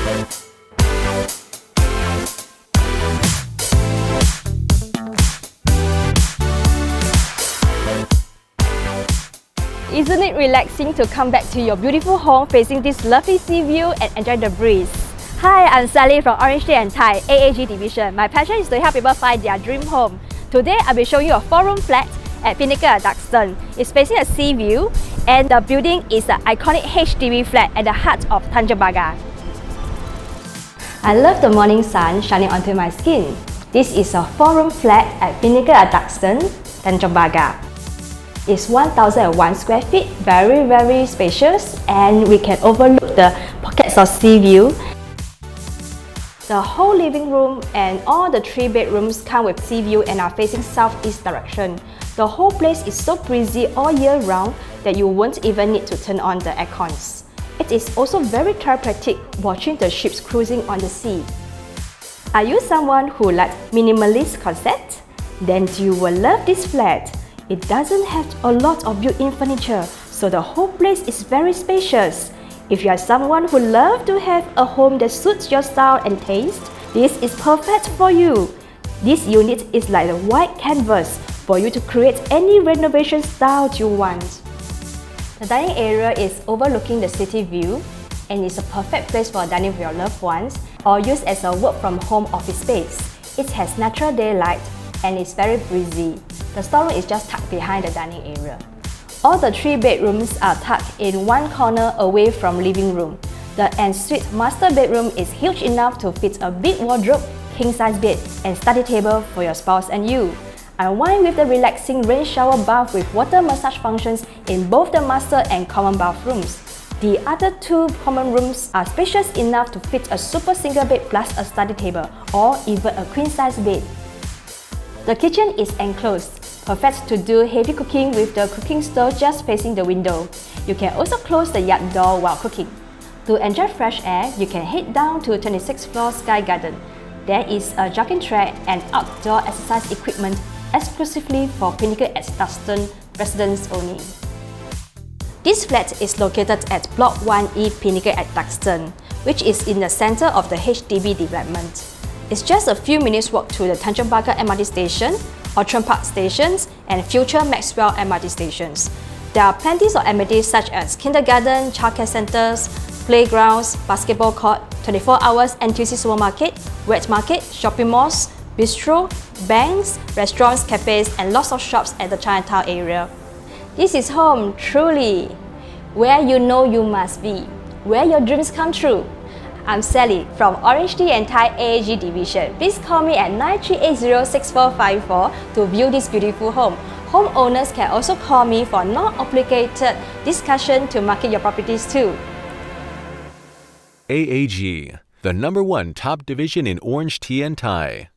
Isn't it relaxing to come back to your beautiful home facing this lovely sea view and enjoy the breeze? Hi, I'm Sally from OrangeTee and Thai AAG division. My passion is to help people find their dream home. Today, I'll be showing you a 4-room flat at Pinnacle Duxton. It's facing a sea view and the building is an iconic HDB flat at the heart of Tanjung Pagar. I love the morning sun shining onto my skin. This is a 4-room flat at Pinnacle Duxton, Tanjung Pagar. It's 1,001 square feet, very spacious, and we can overlook the pockets of sea view. The whole living room and all the 3 bedrooms come with sea view and are facing southeast direction. The whole place is so breezy all year round that you won't even need to turn on the aircons. It is also very therapeutic watching the ships cruising on the sea. Are you someone who likes minimalist concept? Then you will love this flat. It doesn't have a lot of built-in furniture, so the whole place is very spacious. If you are someone who loves to have a home that suits your style and taste, this is perfect for you. This unit is like a white canvas for you to create any renovation style you want. The dining area is overlooking the city view and is a perfect place for dining with your loved ones or use as a work-from-home office space. It has natural daylight and is very breezy. The storeroom is just tucked behind the dining area. All the 3 bedrooms are tucked in one corner away from living room. The ensuite master bedroom is huge enough to fit a big wardrobe, king-size bed, and study table for your spouse and you. Unwind with the relaxing rain shower bath with water massage functions in both the master and common bathrooms. The other 2 common rooms are spacious enough to fit a super single bed plus a study table or even a queen-size bed. The kitchen is enclosed, perfect to do heavy cooking with the cooking stove just facing the window. You can also close the yard door while cooking. To enjoy fresh air, you can head down to 26th floor Sky Garden. There is a jogging track and outdoor exercise equipment exclusively for Pinnacle at Duxton residents only. This flat is located at Block 1E Pinnacle at Duxton, which is in the center of the HDB development. It's just a few minutes walk to the Tanjung Pagar MRT station, Outram Park stations, and future Maxwell MRT stations. There are plenty of amenities such as kindergarten, childcare centers, playgrounds, basketball court, 24 hours NTUC supermarket, wet market, shopping malls, bistro, banks, restaurants, cafes, and lots of shops at the Chinatown area. This is home, truly, where you know you must be, where your dreams come true. I'm Sally from OrangeTee and Thai AAG division. Please call me at 9380-6454 to view this beautiful home. Homeowners can also call me for non-obligated discussion to market your properties too. AAG, the #1 top division in OrangeTee and Thai.